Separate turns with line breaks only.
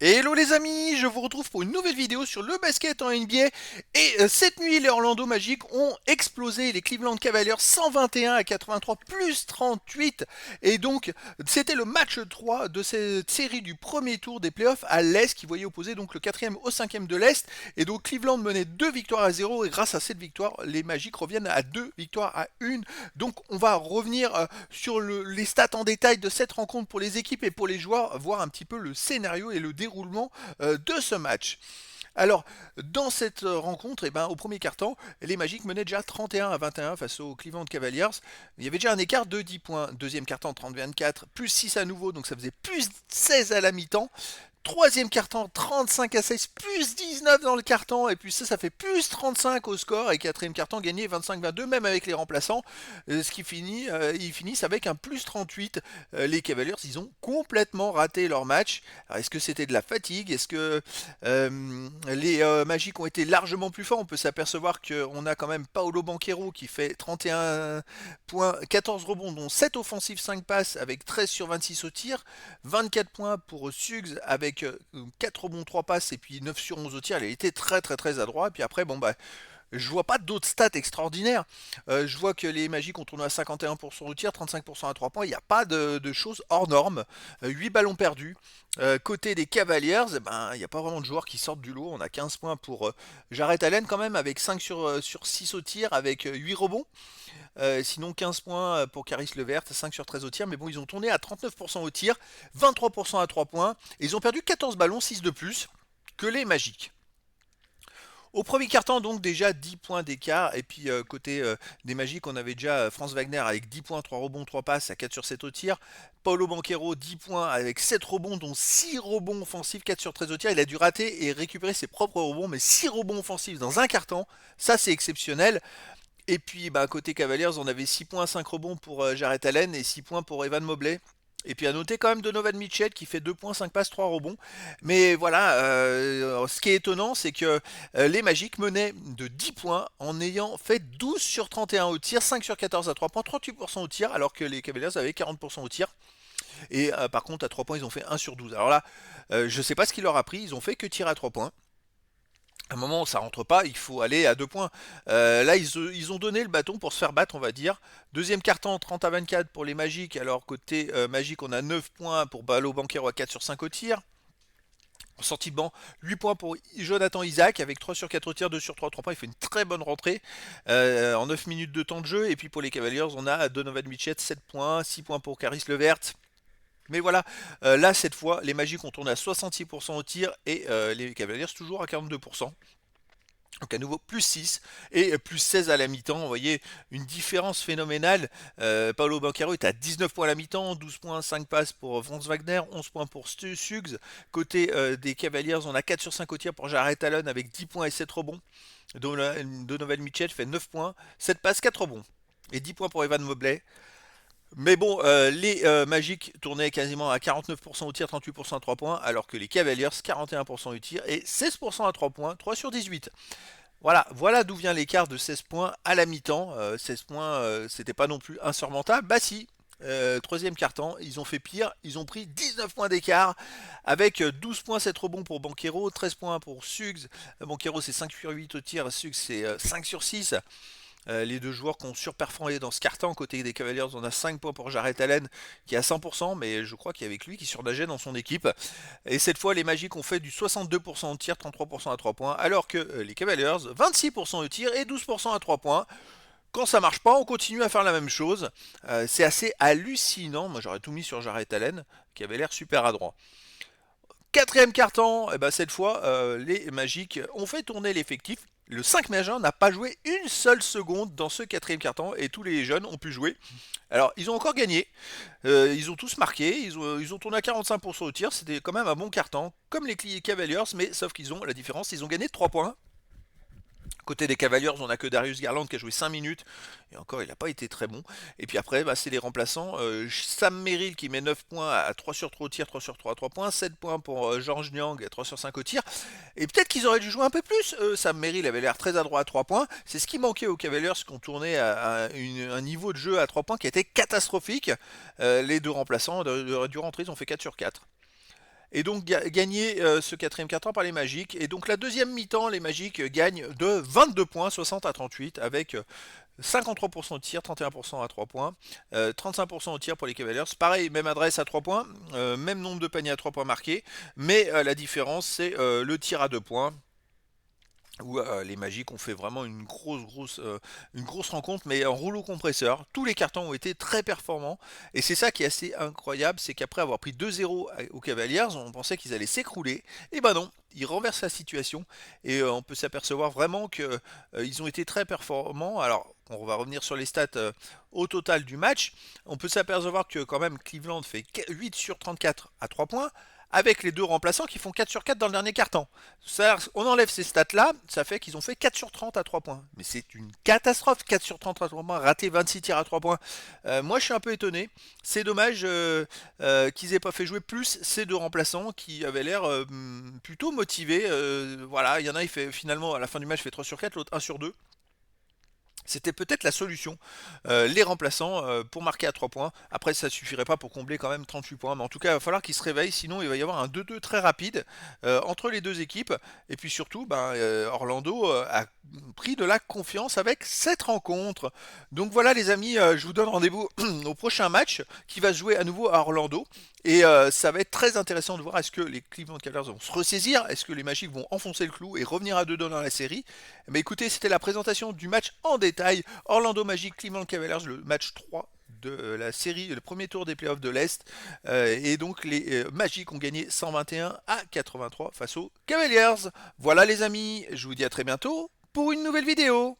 Hello les amis, je vous retrouve pour une nouvelle vidéo sur le basket en NBA. Et cette nuit, les Orlando Magic ont explosé les Cleveland Cavaliers 121 à 83 plus 38. Et donc, c'était le match 3 de cette série du premier tour des playoffs à l'Est qui voyait opposer donc le quatrième au cinquième de l'Est. Et donc Cleveland menait 2 victoires à 0 et grâce à cette victoire, les Magic reviennent à 2 victoires à 1. Donc on va revenir sur les stats en détail de cette rencontre pour les équipes et pour les joueurs, voir un petit peu le scénario et le déroulement de ce match. Alors, dans cette rencontre, au premier quart-temps, les Magic menaient déjà 31 à 21 face aux Cleveland Cavaliers. Il y avait déjà un écart de 10 points. Deuxième quart-temps, 30-24, plus 6 à nouveau, donc ça faisait plus 16 à la mi-temps. Troisième carton, 35 à 16, plus 19 dans le carton, et puis ça fait plus 35 au score, et quatrième carton gagné 25-22, même avec les remplaçants, ce qui finit, ils finissent avec un plus 38. Les Cavaliers, ils ont complètement raté leur match. Alors, est-ce que c'était de la fatigue? Est-ce que les Magic ont été largement plus forts? On peut s'apercevoir qu'on a quand même Paolo Banchero qui fait 31 points, 14 rebonds, dont 7 offensifs, 5 passes, avec 13 sur 26 au tir, 24 points pour Suggs avec 4 rebonds, 3 passes et puis 9 sur 11 au tir. Il a été très très très adroit. Et puis après, je vois pas d'autres stats extraordinaires. Je vois que les Magic ont tourné à 51% au tir, 35% à 3 points. Il n'y a pas de choses hors normes. 8 ballons perdus. Côté des Cavaliers, il n'y a pas vraiment de joueurs qui sortent du lot. On a 15 points pour Jarrett Allen quand même, avec 5 sur 6 au tir, avec 8 rebonds. Sinon 15 points pour Caris Levert, 5 sur 13 au tir. Mais bon, ils ont tourné à 39% au tir, 23% à 3 points. Et ils ont perdu 14 ballons, 6 de plus que les Magic. Au premier quart-temps, donc déjà 10 points d'écart. Et puis côté des Magic, on avait déjà Franz Wagner avec 10 points, 3 rebonds, 3 passes à 4 sur 7 au tir. Paulo Banchero, 10 points avec 7 rebonds, dont 6 rebonds offensifs, 4 sur 13 au tir. Il a dû rater et récupérer ses propres rebonds, mais 6 rebonds offensifs dans un quart-temps, ça c'est exceptionnel. Et puis côté Cavaliers, on avait 6 points, 5 rebonds pour Jarrett Allen et 6 points pour Evan Mobley. Et puis à noter quand même Donovan Mitchell qui fait 2 points, 5 passes, 3 rebonds. Mais voilà, ce qui est étonnant, c'est que les Magic menaient de 10 points en ayant fait 12 sur 31 au tir, 5 sur 14 à 3 points, 38% au tir, alors que les Cavaliers avaient 40% au tir. Et par contre, à 3 points, ils ont fait 1 sur 12. Alors là, je ne sais pas ce qu'il leur a pris, ils ont fait que tirer à 3 points. À un moment, ça rentre pas, il faut aller à 2 points. Là, ils ont donné le bâton pour se faire battre, on va dire. Deuxième carton, 30 à 24 pour les Magic. Alors, côté Magic, on a 9 points pour Balo Banquero à 4 sur 5 au tir. En sortie de banc, 8 points pour Jonathan Isaac avec 3 sur 4 au tir, 2 sur 3 points. Il fait une très bonne rentrée en 9 minutes de temps de jeu. Et puis pour les Cavaliers, on a Donovan Mitchell, 7 points, 6 points pour Caris Levert. Mais voilà, là cette fois, les Magic ont tourné à 66% au tir et les Cavaliers toujours à 42%. Donc à nouveau plus 6 et plus 16 à la mi-temps. Vous voyez une différence phénoménale. Paolo Banchero est à 19 points à la mi-temps, 12 points, 5 passes pour Franz Wagner, 11 points pour Suggs. Côté des Cavaliers, on a 4 sur 5 au tir pour Jarrett Allen avec 10 points et 7 rebonds. Donovan Mitchell fait 9 points, 7 passes, 4 rebonds. Et 10 points pour Evan Mobley. Mais bon, les Magic tournaient quasiment à 49% au tir, 38% à 3 points, alors que les Cavaliers, 41% au tir et 16% à 3 points, 3 sur 18. Voilà d'où vient l'écart de 16 points à la mi-temps. 16 points, c'était pas non plus insurmontable. Bah si, troisième quart-temps, ils ont fait pire. Ils ont pris 19 points d'écart avec 12 points, 7 rebonds pour Banchero, 13 points pour Suggs. Banchero c'est 5 sur 8 au tir, Suggs c'est 5 sur 6. Les deux joueurs qui ont surperformé dans ce carton. Côté des Cavaliers, on a 5 points pour Jarrett Allen qui est à 100%, mais je crois qu'il y avait lui qui surnageait dans son équipe. Et cette fois, les Magic ont fait du 62% au tir, 33% à 3 points, alors que les Cavaliers, 26% au tir et 12% à 3 points. Quand ça marche pas, on continue à faire la même chose. C'est assez hallucinant. Moi, j'aurais tout mis sur Jarrett Allen, qui avait l'air super adroit. Quatrième carton, et ben cette fois, les Magic ont fait tourner l'effectif. Le 5 majeur n'a pas joué une seule seconde dans ce quatrième carton et tous les jeunes ont pu jouer. Alors, ils ont encore gagné. Ils ont tous marqué. Ils ont tourné à 45% au tir. C'était quand même un bon carton, comme les Cavaliers, mais sauf qu'ils ont la différence. Ils ont gagné de 3 points. Côté des Cavaliers, on n'a que Darius Garland qui a joué 5 minutes. Et encore, il n'a pas été très bon. Et puis après, c'est les remplaçants. Sam Merrill qui met 9 points à 3 sur 3 au tir, 3 sur 3 à 3 points. 7 points pour George Niang à 3 sur 5 au tir. Et peut-être qu'ils auraient dû jouer un peu plus. Sam Merrill avait l'air très adroit à 3 points. C'est ce qui manquait aux Cavaliers qui ont tourné à un niveau de jeu à 3 points qui était catastrophique. Les deux remplaçants auraient dû rentrer, ils ont fait 4 sur 4. et donc gagner ce quatrième quart-temps par les Magic. Et donc la deuxième mi-temps, les Magic gagnent de 22 points, 60 à 38, avec 53% au tir, 31% à 3 points, 35% au tir pour les Cavaliers. Pareil, même adresse à 3 points, même nombre de paniers à 3 points marqués, mais la différence c'est le tir à 2 points où les Magic ont fait vraiment une grosse rencontre, mais en rouleau compresseur. Tous les cartons ont été très performants, et c'est ça qui est assez incroyable, c'est qu'après avoir pris 2-0 aux Cavaliers, on pensait qu'ils allaient s'écrouler, et ben non, ils renversent la situation, et on peut s'apercevoir vraiment que ils ont été très performants. Alors, on va revenir sur les stats au total du match. On peut s'apercevoir que quand même Cleveland fait 8 sur 34 à 3 points, avec les deux remplaçants qui font 4 sur 4 dans le dernier quart-temps. On enlève ces stats-là, ça fait qu'ils ont fait 4 sur 30 à 3 points. Mais c'est une catastrophe, 4 sur 30 à 3 points, raté 26 tirs à 3 points. Moi, je suis un peu étonné. C'est dommage qu'ils aient pas fait jouer plus ces deux remplaçants qui avaient l'air plutôt motivés. Voilà, il y en a, il fait finalement, à la fin du match, il fait 3 sur 4, l'autre 1 sur 2. C'était peut-être la solution, les remplaçants pour marquer à 3 points. Après, ça suffirait pas pour combler quand même 38 points. Mais en tout cas, il va falloir qu'ils se réveillent, sinon il va y avoir un 2-2 très rapide entre les deux équipes. Et puis surtout, ben, Orlando a pris de la confiance avec cette rencontre. Donc voilà les amis, je vous donne rendez-vous au prochain match qui va se jouer à nouveau à Orlando. Et ça va être très intéressant de voir est-ce que les Cleveland Cavaliers vont se ressaisir, est-ce que les Magic vont enfoncer le clou et revenir à 2-2 dans la série. Mais écoutez, c'était la présentation du match en détail. Orlando Magic, Cleveland Cavaliers, le match 3 de la série, le premier tour des playoffs de l'Est. Et donc les Magic ont gagné 121 à 83 face aux Cavaliers. Voilà les amis, je vous dis à très bientôt pour une nouvelle vidéo.